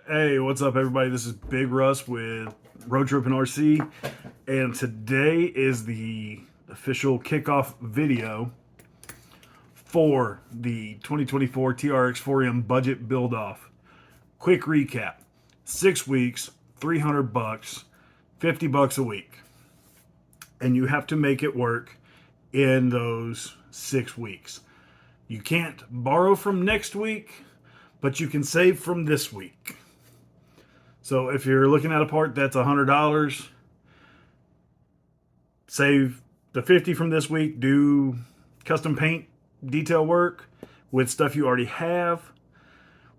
Hey, what's up, everybody? This is Big Russ with Road Trip and RC, and today is the official kickoff video for the 2024 TRX 4M budget build off. Quick recap: 6 weeks, $300, $50 a week, and you have to make it work in those 6 weeks. You can't borrow from next week, but you can save from this week. So if you're looking at a part that's $100, save the 50 from this week, do custom paint detail work with stuff you already have.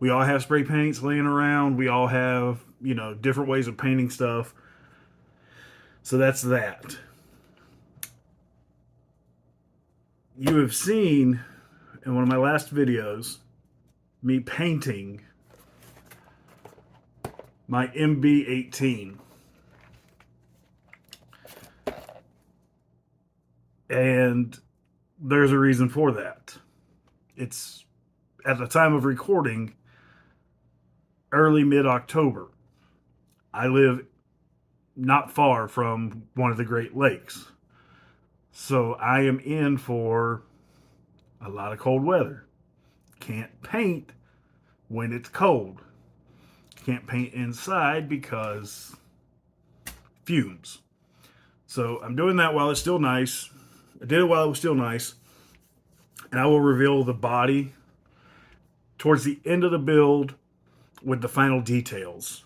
We all have spray paints laying around. We all have, different ways of painting stuff. So that's that. You have seen in one of my last videos me painting my MB18. And there's a reason for that. It's at the time of recording, early mid-October. I live not far from one of the Great Lakes. So I am in for a lot of cold weather. Can't paint when it's cold. Can't paint inside because fumes. So I'm doing that while it's still nice. I did it while it was still nice. And I will reveal the body towards the end of the build with the final details.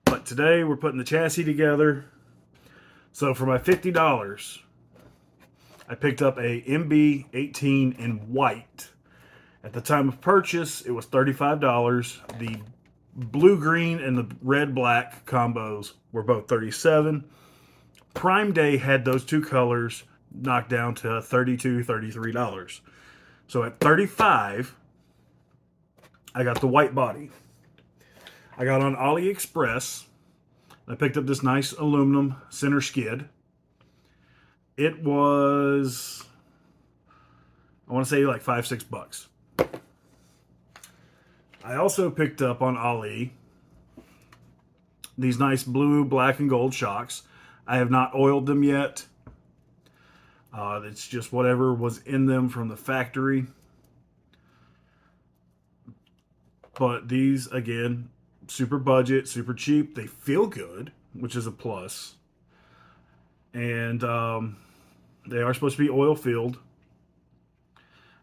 But today we're putting the chassis together. So for my $50, I picked up a MB18 in white. At the time of purchase, it was $35. The blue-green and the red-black combos were both $37. Prime Day had those two colors knocked down to $32, $33. So at $35, I got the white body. I got on AliExpress. I picked up this nice aluminum center skid. It was, I want to say like $5-6. I also picked up on Ali these nice blue, black, and gold shocks. I have not oiled them yet. It's just whatever was in them from the factory. But these, again, super budget, super cheap. They feel good, which is a plus. And they are supposed to be oil filled.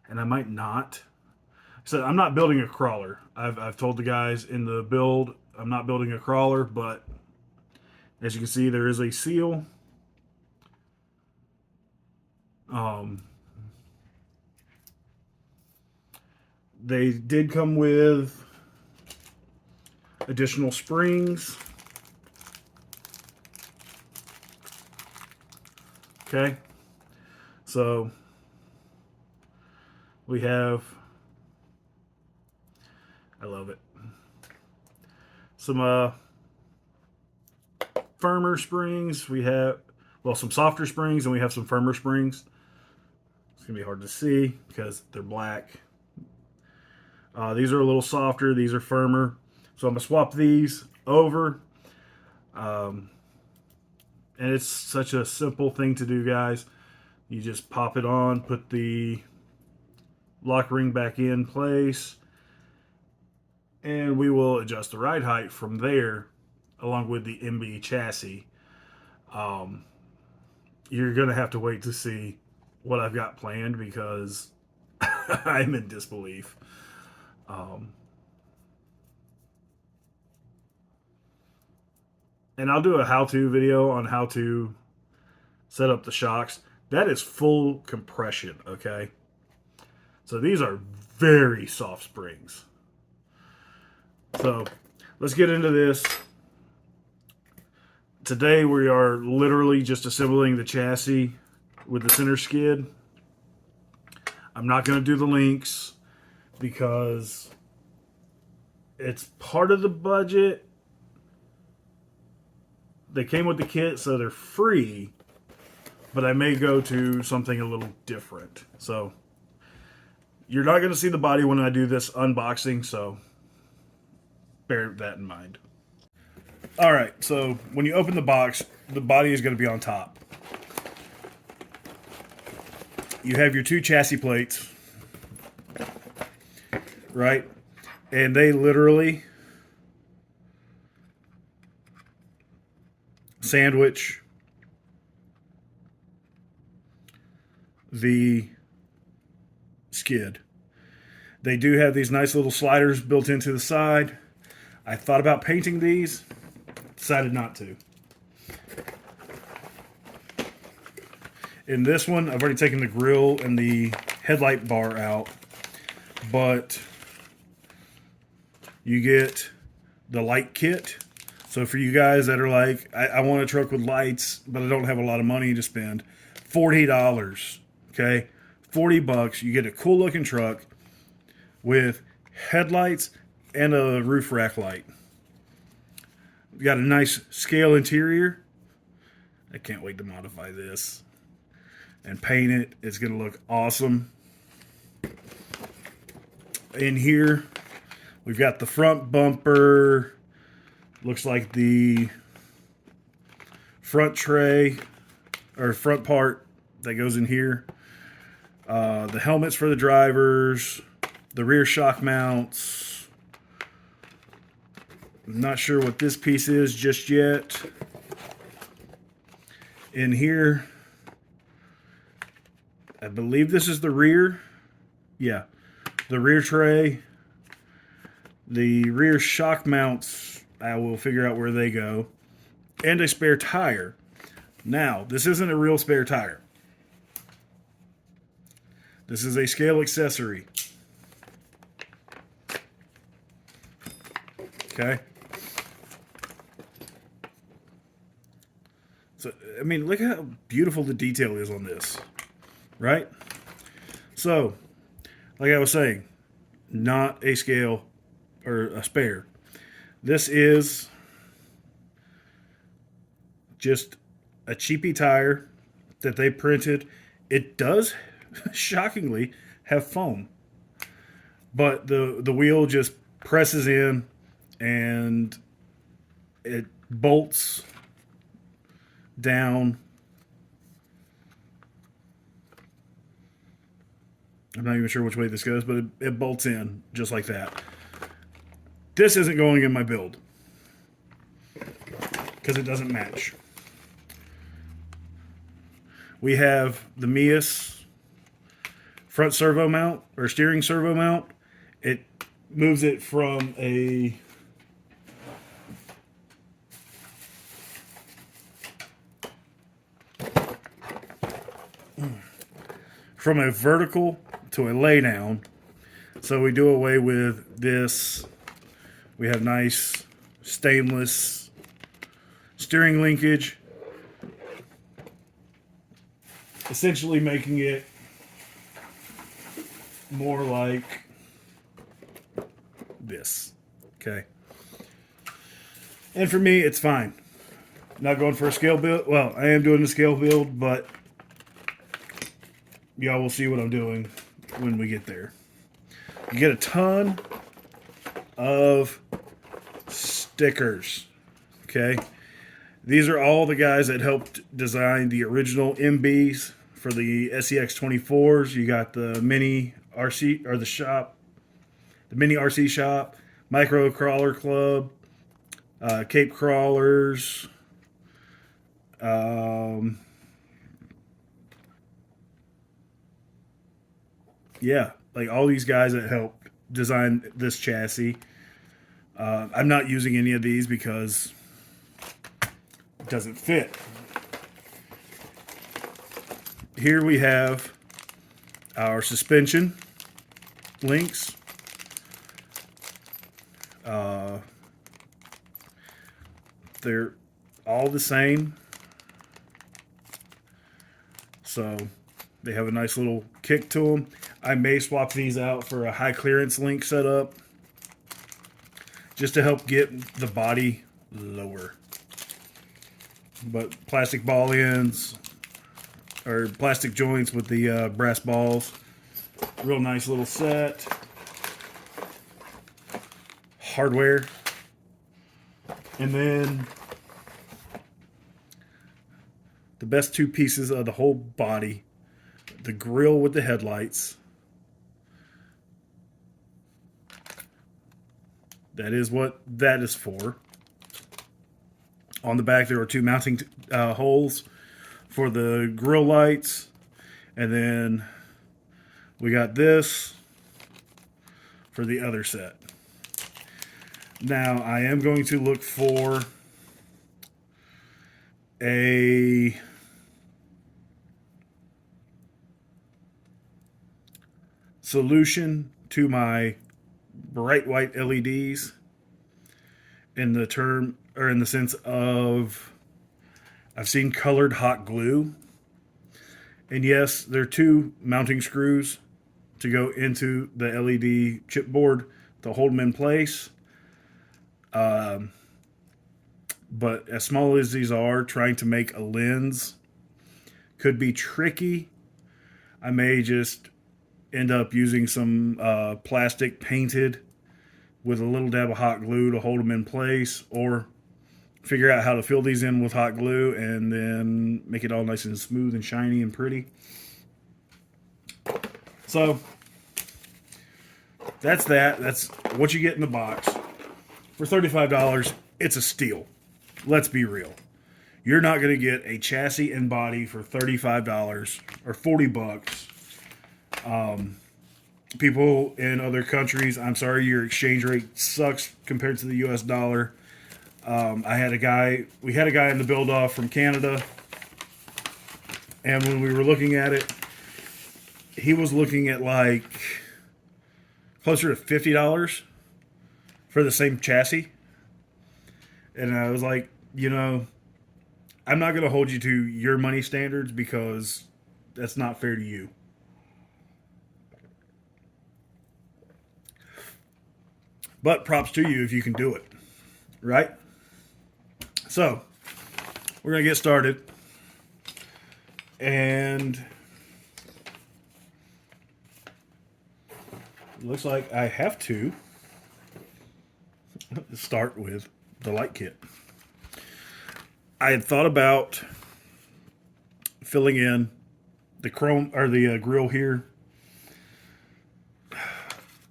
And I might not. So I'm not building a crawler. I've told the guys in the build I'm not building a crawler, but as you can see, there is a seal. They did come with additional springs. Okay, so we have, I love it, some firmer springs. We have, well, some softer springs, and we have some firmer springs. It's gonna be hard to see because they're black. These are a little softer, these are firmer. So I'm gonna swap these over. And it's such a simple thing to do, guys. You just pop it on, put the lock ring back in place, and we will adjust the ride height from there along with the MB chassis. You're gonna have to wait to see what I've got planned because I'm in disbelief. And I'll do a how-to video on how to set up the shocks. That is full compression, okay? So these are very soft springs. So let's get into this. Today we are literally just assembling the chassis with the center skid. I'm not going to do the links because it's part of the budget. They came with the kit, so they're free, but I may go to something a little different. So you're not going to see the body when I do this unboxing, so bear that in mind. All right, so when you open the box, the body is going to be on top. You have your two chassis plates, right? And they literally sandwich the skid. They do have these nice little sliders built into the side. I thought about painting these, decided not to. In this one, I've already taken the grill and the headlight bar out, but you get the light kit. So for you guys that are like, I want a truck with lights, but I don't have a lot of money to spend, $40, okay? $40, you get a cool looking truck with headlights and a roof rack light. We got a nice scale interior. I can't wait to modify this and paint it. It's going to look awesome. In here, we've got the front bumper. Looks like the front tray or front part that goes in here. The helmets for the drivers. The rear shock mounts. I'm not sure what this piece is just yet. In here, I believe this is the rear. Yeah, the rear tray. The rear shock mounts, I will figure out where they go. And a spare tire. Now, this isn't a real spare tire. This is a scale accessory. Okay. So, I mean, look how beautiful the detail is on this. Right? So, like I was saying, not a scale or a spare. This is just a cheapy tire that they printed. It does, shockingly, have foam. But the wheel just presses in and it bolts down. I'm not even sure which way this goes, but it bolts in just like that. This isn't going in my build because it doesn't match. We have the Meus front servo mount or steering servo mount. It moves it from a vertical to a lay down. So we do away with this. We have nice stainless steering linkage, essentially making it more like this. Okay. And for me, it's fine. Not going for a scale build. Well, I am doing a scale build, but y'all will see what I'm doing when we get there. You get a ton of stickers. Okay. These are all the guys that helped design the original MBs for the SEX 24s. You got the mini RC or the mini RC shop, Micro Crawler Club, Cape Crawlers, yeah, like all these guys that helped design this chassis. I'm not using any of these because it doesn't fit. Here we have our suspension links. They're all the same. So they have a nice little kick to them. I may swap these out for a high clearance link setup just to help get the body lower. But plastic ball ends or plastic joints with the brass balls. Real nice little set. Hardware. And then the best two pieces of the whole body, the grill with the headlights. That is what that is for. On the back, there are two mounting holes for the grill lights. And then we got this for the other set. Now, I am going to look for a solution to my bright white LEDs in the term, or in the sense of, I've seen colored hot glue. And yes, there are two mounting screws to go into the LED chipboard to hold them in place. But as small as these are, trying to make a lens could be tricky. I may just end up using some plastic painted with a little dab of hot glue to hold them in place, or figure out how to fill these in with hot glue and then make it all nice and smooth and shiny and pretty. So that's that. That's what you get in the box. For $35, it's a steal. Let's be real. You're not going to get a chassis and body for $35 or $40. People in other countries, I'm sorry, your exchange rate sucks compared to the US dollar. We had a guy in the build off from Canada, and when we were looking at it, he was looking at like closer to $50 for the same chassis. And I was like, I'm not going to hold you to your money standards because that's not fair to you. But props to you if you can do it, right? So, we're going to get started. And it looks like I have to start with the light kit. I had thought about filling in the chrome or the grill here.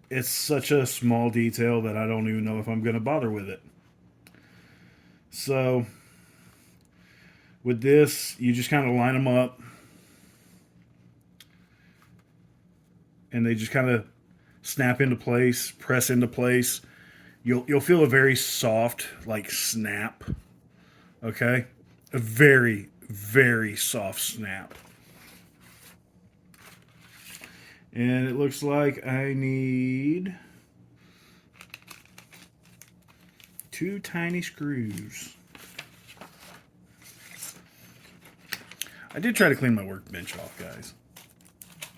It's such a small detail that I don't even know if I'm going to bother with it. So with this, you just kind of line them up, and they just kind of snap into place, press into place. You'll feel a very soft, like, snap. Okay? A very, very soft snap. And it looks like I need 2 tiny screws. I did try to clean my workbench off, guys.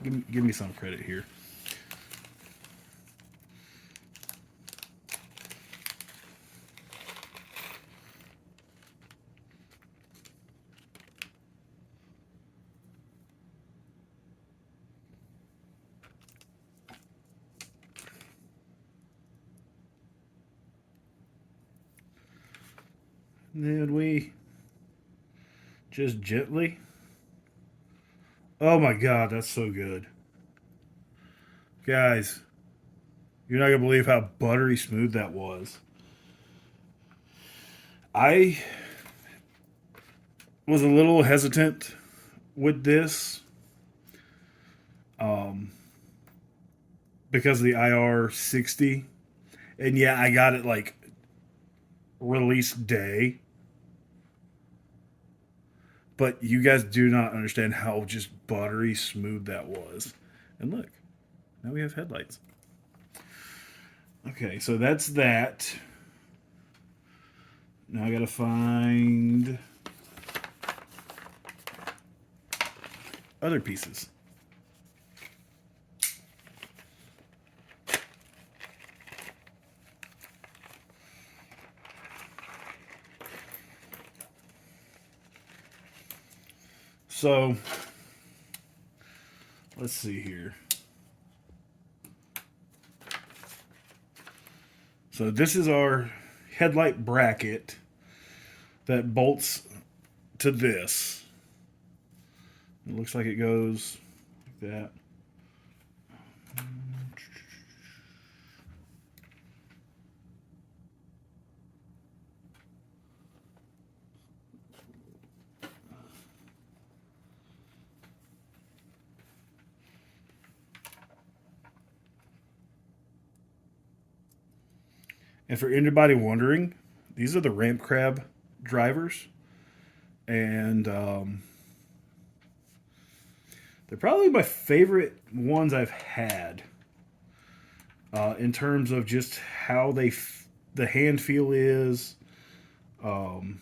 Give me some credit here. And then we just gently. Oh my God, that's so good. Guys, you're not going to believe how buttery smooth that was. I was a little hesitant with this because of the IR60. And yeah, I got it like release day. But you guys do not understand how just buttery smooth that was. And look, now we have headlights. Okay, so that's that. Now I gotta find other pieces. So, let's see here. So this is our headlight bracket that bolts to this. It looks like it goes like that. And for anybody wondering, these are the ramp crab drivers. And they're probably my favorite ones I've had in terms of just how the hand feel is. Um,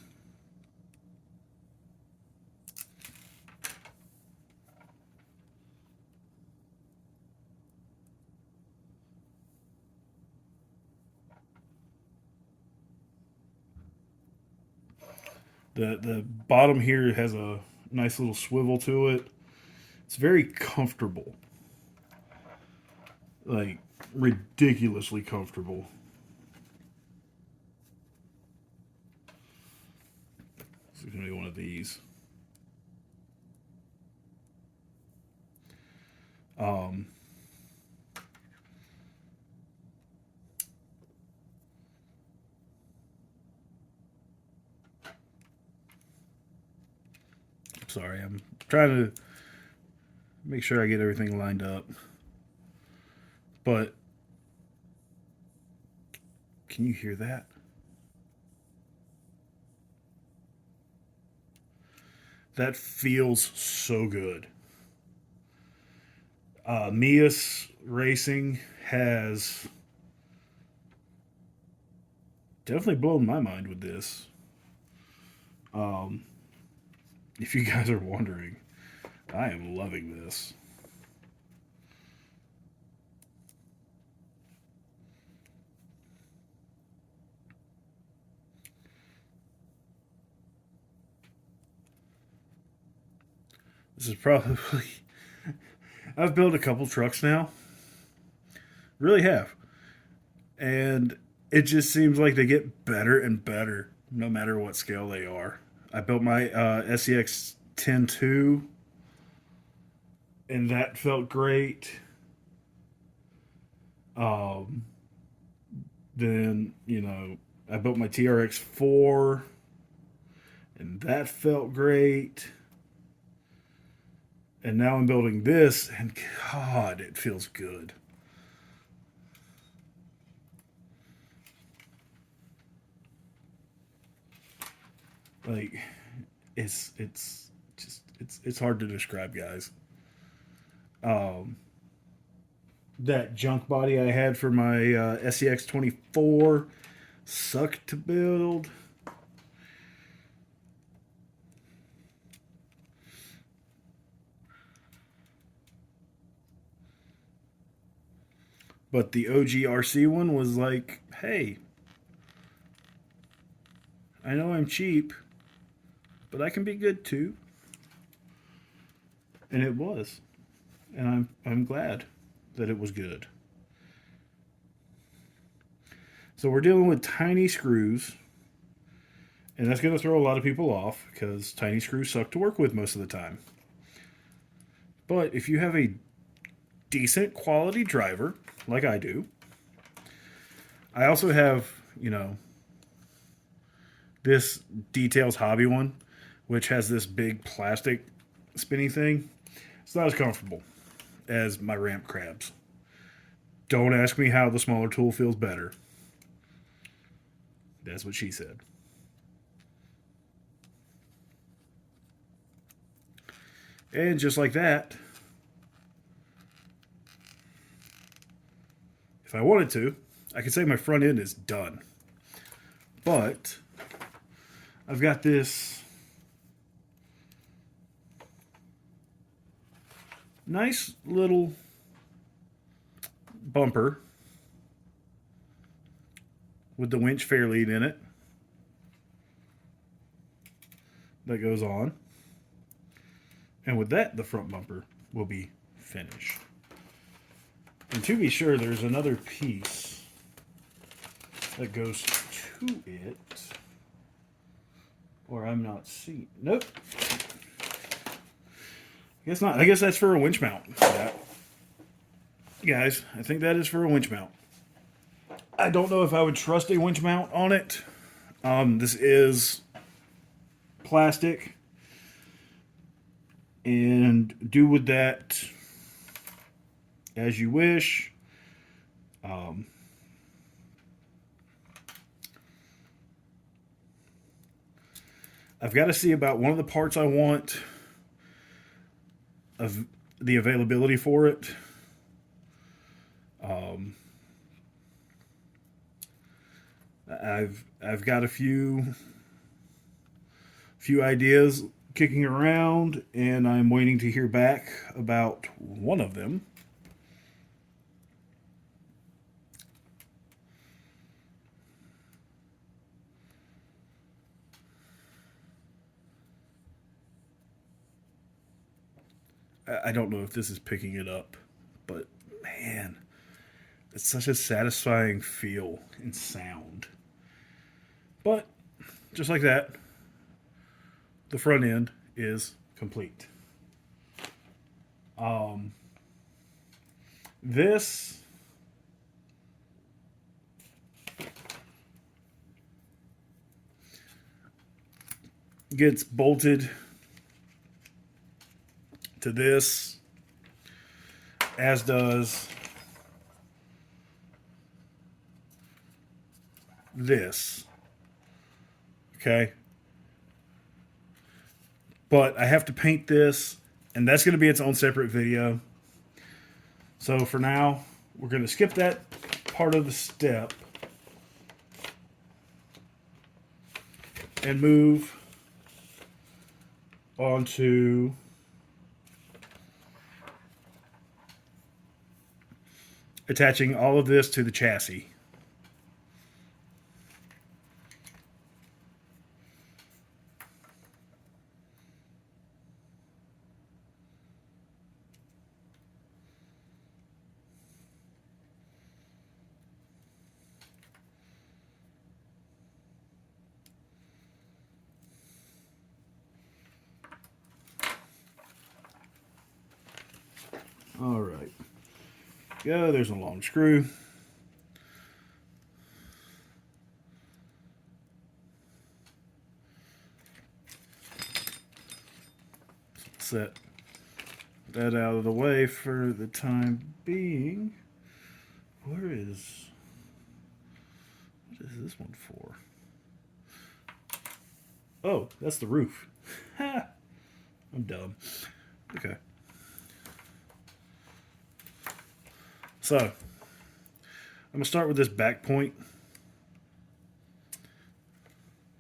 the bottom here has a nice little swivel to it. It's very comfortable. Like, ridiculously comfortable. This is going to be one of these. Um, sorry, I'm trying to make sure I get everything lined up. But can you hear that? That feels so good. Meus Racing has definitely blown my mind with this. Um, if you guys are wondering, I am loving this. This is probably. I've built a couple trucks now. Really have. And it just seems like they get better and better no matter what scale they are. I built my SEX 10.2 and that felt great. Um, then, I built my TRX 4 and that felt great. And now I'm building this, and God, it feels good. Like, it's hard to describe, guys. Um, that junk body I had for my SEX 24 sucked to build. But the OGRC one was like, hey, I know I'm cheap, but I can be good too. And it was. And I'm glad that it was good. So we're dealing with tiny screws. And that's going to throw a lot of people off because tiny screws suck to work with most of the time. But if you have a decent quality driver, like I do, I also have, this Details Hobby one, which has this big plastic spinny thing. It's not as comfortable as my ramp crabs. Don't ask me how the smaller tool feels better. That's what she said. And just like that, if I wanted to, I could say my front end is done. But I've got this nice little bumper with the winch fairlead in it that goes on. And with that, the front bumper will be finished. And to be sure, there's another piece that goes to it, or I'm not seeing. Nope. Guess not. I guess that's for a winch mount. Yeah. Guys, I think that is for a winch mount. I don't know if I would trust a winch mount on it. This is plastic, and do with that as you wish. I've got to see about one of the parts I want, of the availability for it. I've got a few ideas kicking around, and I'm waiting to hear back about one of them. I don't know if this is picking it up, but man, it's such a satisfying feel and sound. But just like that, the front end is complete. This gets bolted to this, as does this. Okay. But I have to paint this, and that's going to be its own separate video. So for now, we're going to skip that part of the step and move on to attaching all of this to the chassis. All right. Go. There's a long screw. Set that out of the way for the time being. What is this one for? Oh, that's the roof. Ha! I'm dumb. Okay. So, I'm going to start with this back point.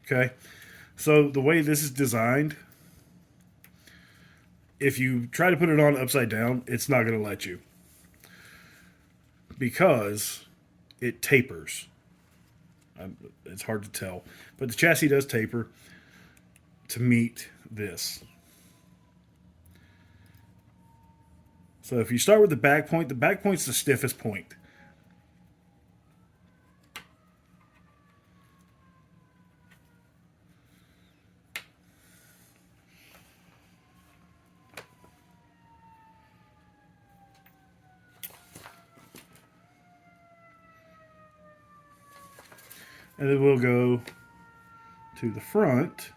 Okay. So, the way this is designed, if you try to put it on upside down, it's not going to let you, because it tapers. It's hard to tell, but the chassis does taper to meet this. So if you start with the back point's the stiffest point. And then we'll go to the front.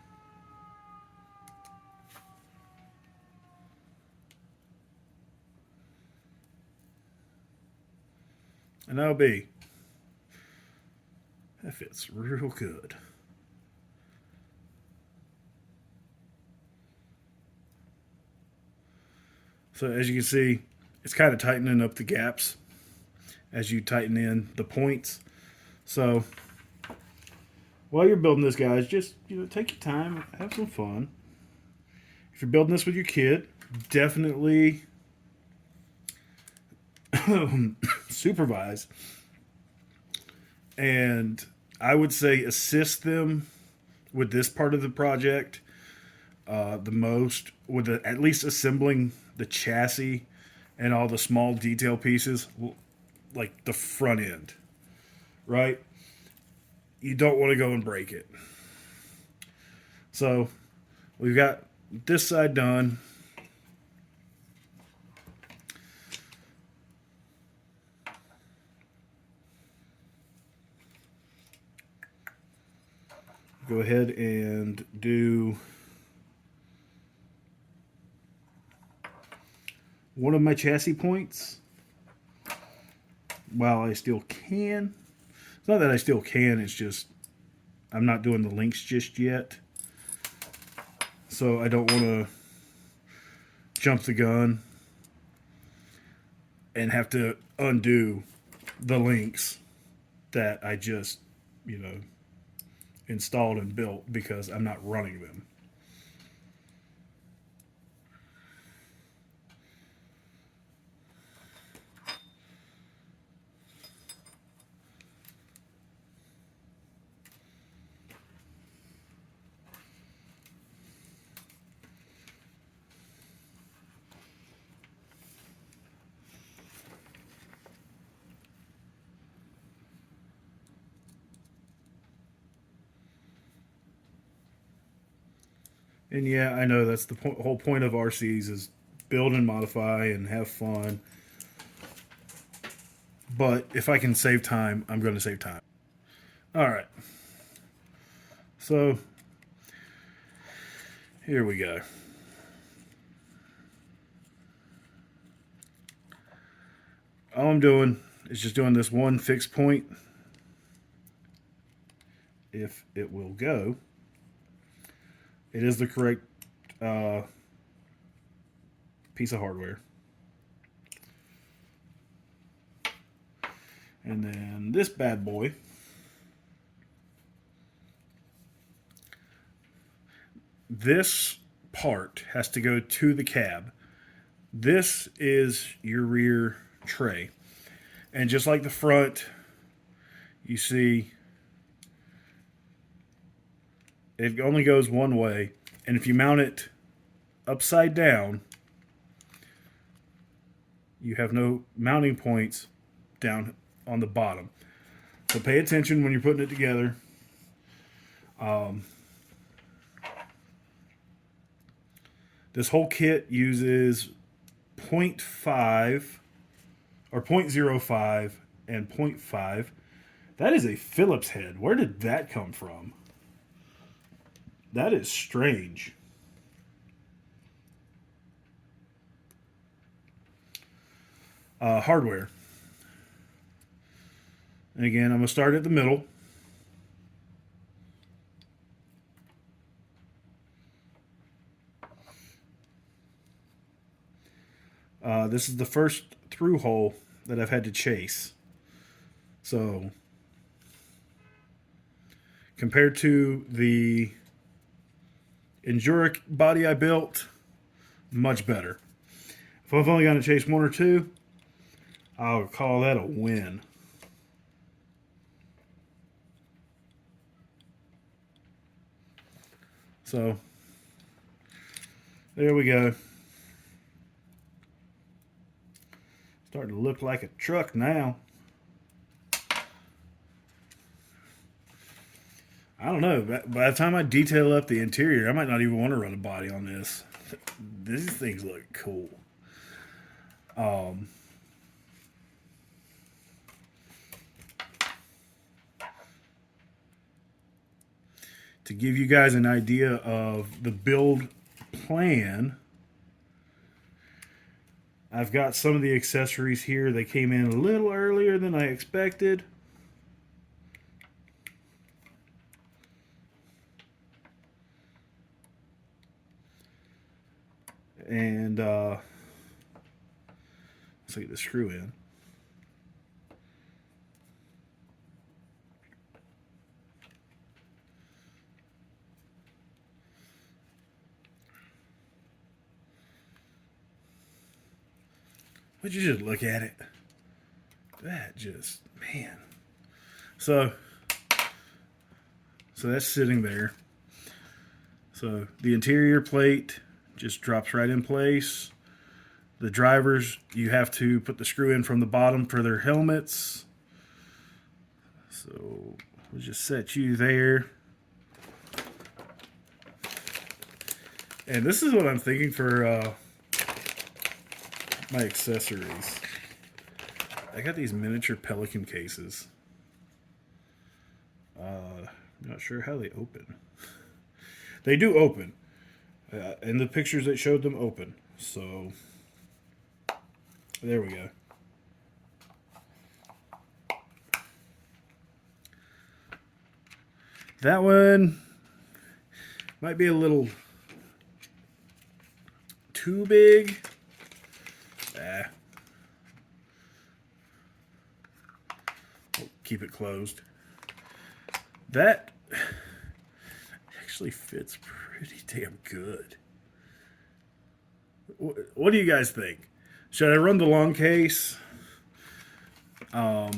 And that'll be, that fits real good. So as you can see, it's kind of tightening up the gaps as you tighten in the points. So while you're building this, guys, just take your time, have some fun. If you're building this with your kid, definitely supervise, and I would say assist them with this part of the project the most, with at least assembling the chassis and all the small detail pieces, like the front end, right? you don't want to go and break it. So we've got this side done. Go ahead and do one of my chassis points while I still can. It's not that I still can, it's just I'm not doing the links just yet. So I don't want to jump the gun and have to undo the links that I just, installed and built because I'm not running them. And yeah, I know that's the whole point of RCs is build and modify and have fun. But if I can save time, I'm going to save time. All right. So here we go. All I'm doing is just doing this one fixed point. If it will go, it is the correct piece of hardware. And then this bad boy, this part has to go to the cab. This is your rear tray. And just like the front, you see it only goes one way. And if you mount it upside down, you have no mounting points down on the bottom. So pay attention when you're putting it together. This whole kit uses 0.5 or 0.05 and 0.5. That is a Phillips head. Where did that come from? That is strange. Hardware. And again, I'm going to start at the middle. This is the first through hole that I've had to chase. So, compared to the Enduric body I built, much better. If I've only got to chase one or two, I'll call that a win. So, there we go. Starting to look like a truck now. I don't know. By the time I detail up the interior, I might not even want to run a body on this. These things look cool. To give you guys an idea of the build plan, I've got some of the accessories here. They came in a little earlier than I expected. And let's get the screw in. Would you just look at it? That just, man. So that's sitting there. So the interior plate just drops right in place. The drivers, you have to put the screw in from the bottom for their helmets. So We'll just set you there. And this is what I'm thinking for my accessories. I got these miniature pelican cases. I'm not sure how they open. They do open. In the pictures that showed them open. So, there we go. That one might be a little too big. We'll keep it closed. That actually fits pretty damn good. What do you guys think? Should I run the long case? I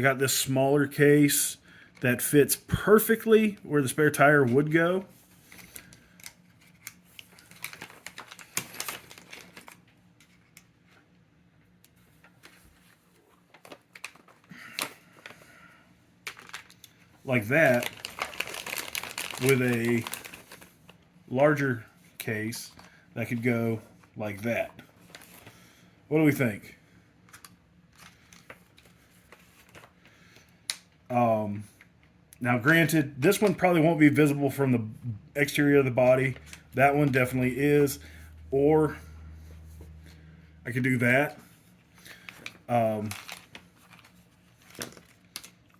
got this smaller case that fits perfectly where the spare tire would go. Like that, with a larger case that could go like that. What do we think? Now granted, this one probably won't be visible from the exterior of the body. That one definitely is. Or I could do that.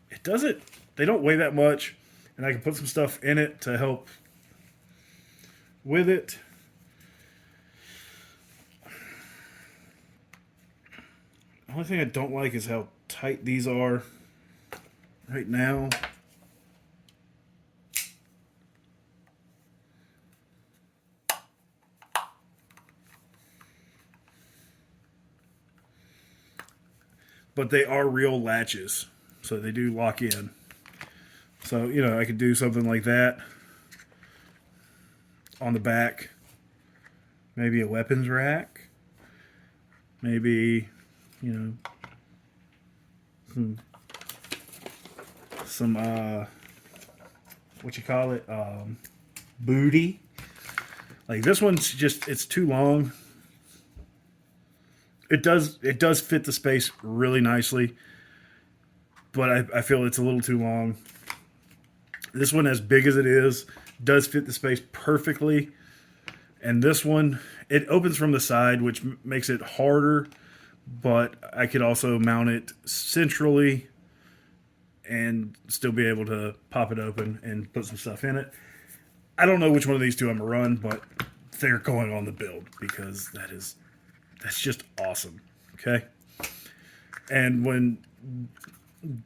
It doesn't, they don't weigh that much, and I can put some stuff in it to help with it. The only thing I don't like is how tight these are right now. But they are real latches, so they do lock in. So, you know, I could do something like that on the back. Maybe a weapons rack. Maybe, you know, some what you call it, booty. Like this one's just, it's too long. It does fit the space really nicely, but I feel it's a little too long. This one, as big as it is, does fit the space perfectly. And this one, it opens from the side, which makes it harder, but I could also mount it centrally and still be able to pop it open and put some stuff in it. I don't know which one of these two I'm going to run, but they're going on the build because that's just awesome. Okay. And when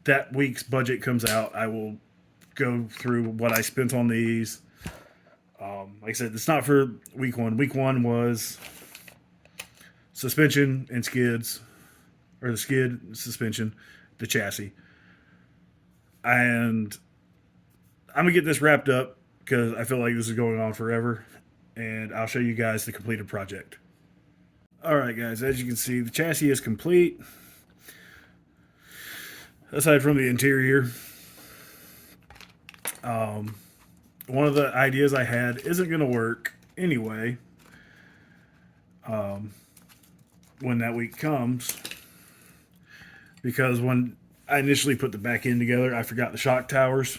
that week's budget comes out, I will go through what I spent on these. Like I said, it's not for week one. Week one was suspension and skids, or the skid, suspension, the chassis. And I'm going to get this wrapped up because I feel like this is going on forever. And I'll show you guys the completed project. Alright guys, as you can see, the chassis is complete. Aside from the interior. One of the ideas I had isn't going to work anyway when that week comes. Because when I initially put the back end together, I forgot the shock towers.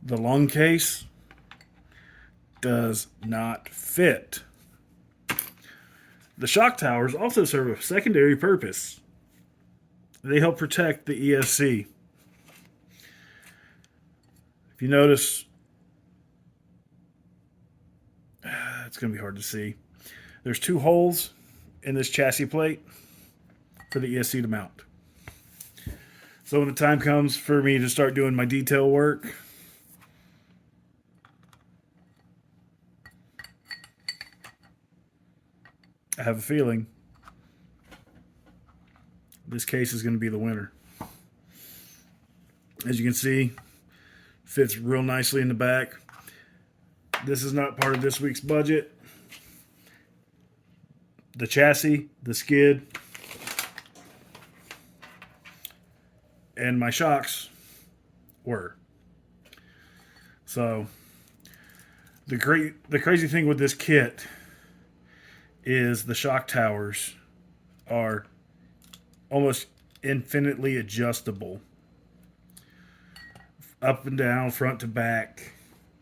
The long case does not fit. The shock towers also serve a secondary purpose. They help protect the ESC. If you notice, it's going to be hard to see. There's two holes in this chassis plate for the ESC to mount. So when the time comes for me to start doing my detail work, I have a feeling this case is going to be the winner. As you can see, fits real nicely in the back. This is not part of this week's budget. The chassis, the skid, and my shocks were. So the crazy thing with this kit is the shock towers are almost infinitely adjustable, up and down, front to back.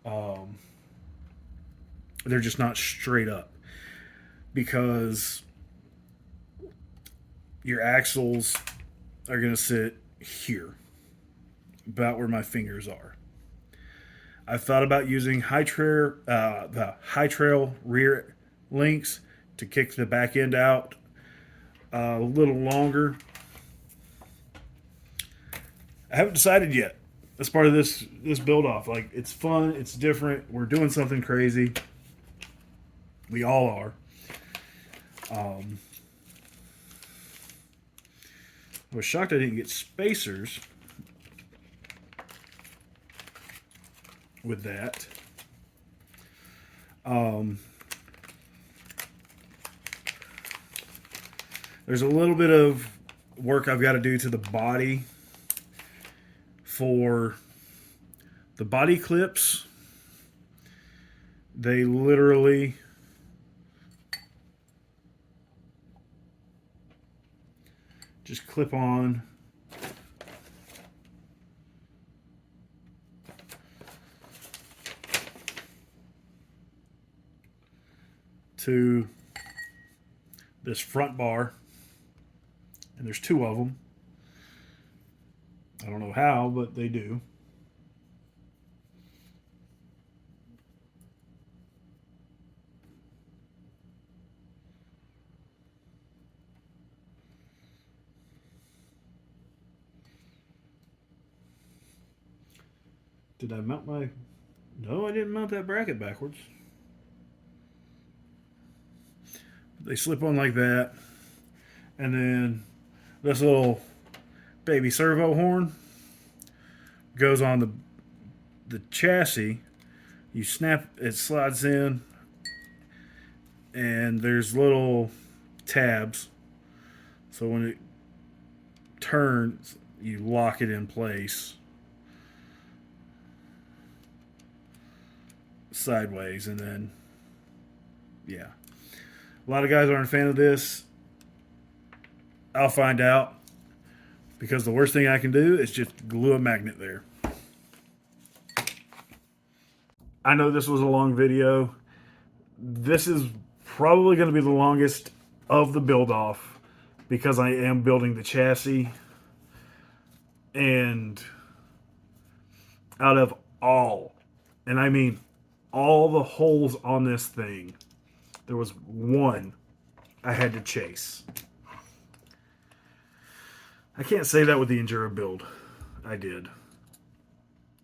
Um, they're just not straight up because your axles are going to sit here, about where my fingers are. I've thought about using the high trail rear links to kick the back end out a little longer. I haven't decided yet. That's part of this build off. Like, it's fun, it's different. We're doing something crazy. We all are. I was shocked I didn't get spacers with that. There's a little bit of work I've got to do to the body for the body clips. They literally just clip on to this front bar, and there's two of them. I don't know how, but they do. Did I mount my... No, I didn't mount that bracket backwards. They slip on like that. And then this little baby servo horn goes on the chassis. You snap, it slides in, and there's little tabs. So when it turns, you lock it in place sideways, and then yeah. A lot of guys aren't a fan of this. I'll find out, because the worst thing I can do is just glue a magnet there. I know this was a long video. This is probably going to be the longest of the build off because I am building the chassis. And out of all, and I mean all the holes on this thing, there was one I had to chase. I can't say that with the Enduro build. I did.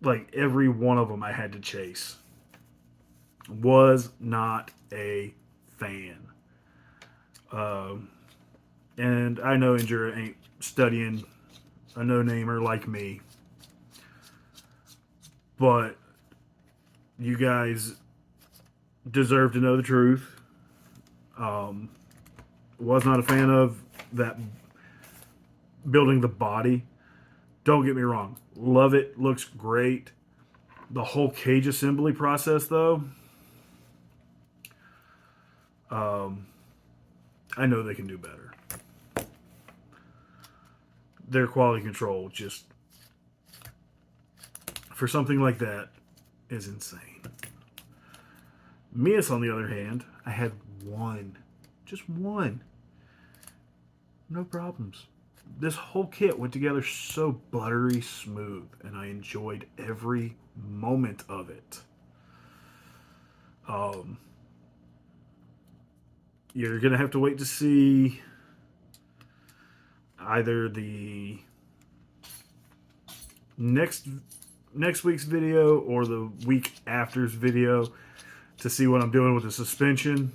Like, every one of them I had to chase. Was not a fan. And I know Enduro ain't studying a no-namer like me. But you guys deserve to know the truth. Was not a fan of that building the body. Don't get me wrong. Love it. Looks great. The whole cage assembly process, though, I know they can do better. Their quality control, just for something like that, is insane. Meus, on the other hand, I had one. Just one. No problems. This whole kit went together so buttery smooth, and I enjoyed every moment of it. You're going to have to wait to see either the next week's video or the week after's video to see what I'm doing with the suspension.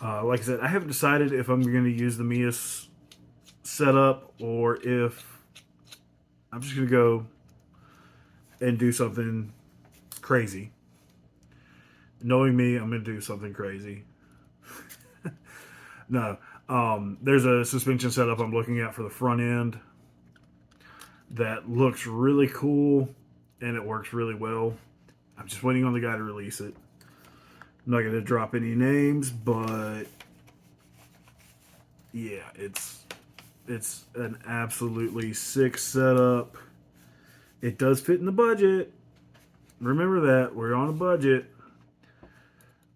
Like I said, I haven't decided if I'm going to use the Meus setup or if I'm just going to go and do something crazy. Knowing me, I'm going to do something crazy. No, There's a suspension setup I'm looking at for the front end that looks really cool and it works really well. I'm just waiting on the guy to release it. I'm not going to drop any names, but yeah, it's an absolutely sick setup. It does fit in the budget. Remember that we're on a budget.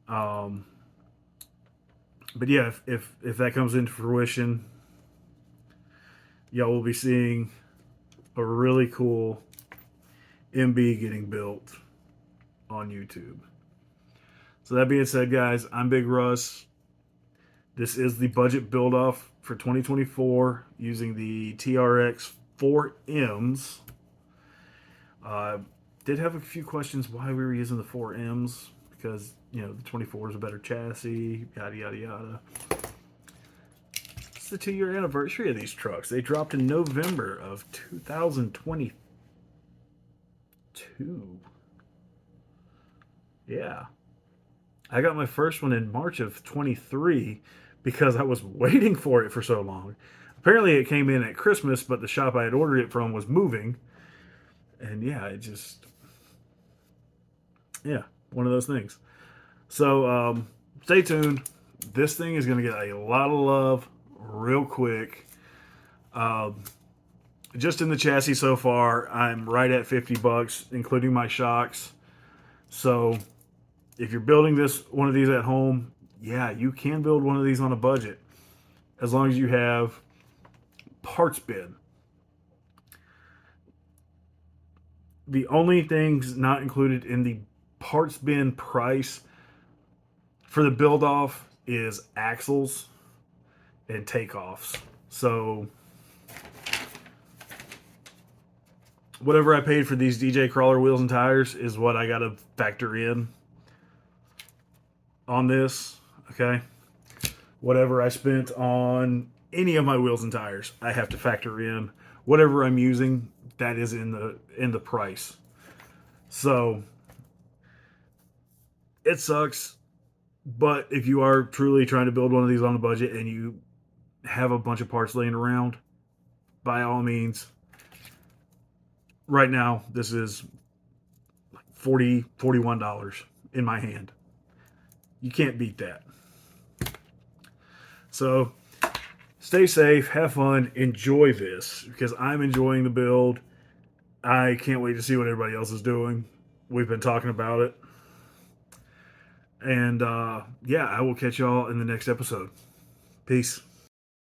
Um, but yeah, if that comes into fruition, y'all will be seeing a really cool MB getting built on YouTube. So that being said, guys, I'm Big Russ. This is the budget build off for 2024 using the TRX 4Ms. Did have a few questions why we were using the 4Ms because the 24 is a better chassis, yada yada yada. It's the 2-year anniversary of these trucks. They dropped in November of 2022. Yeah. I got my first one in March of 23 because I was waiting for it for so long. Apparently, it came in at Christmas, but the shop I had ordered it from was moving. And yeah, one of those things. So stay tuned. This thing is going to get a lot of love real quick. Just in the chassis so far, I'm right at $50, including my shocks. So if you're building one of these at home, yeah, you can build one of these on a budget as long as you have parts bin. The only things not included in the parts bin price for the build off is axles and takeoffs. So whatever I paid for these DJ Crawler wheels and tires is what I got to factor in on this. Okay, whatever I spent on any of my wheels and tires, I have to factor in whatever I'm using. That is in the price. So it sucks, but if you are truly trying to build one of these on a budget and you have a bunch of parts laying around, by all means, right now this is $41 in my hand. You can't beat that. So stay safe, have fun, enjoy this because I'm enjoying the build. I can't wait to see what everybody else is doing. We've been talking about it. And yeah, I will catch y'all in the next episode. Peace.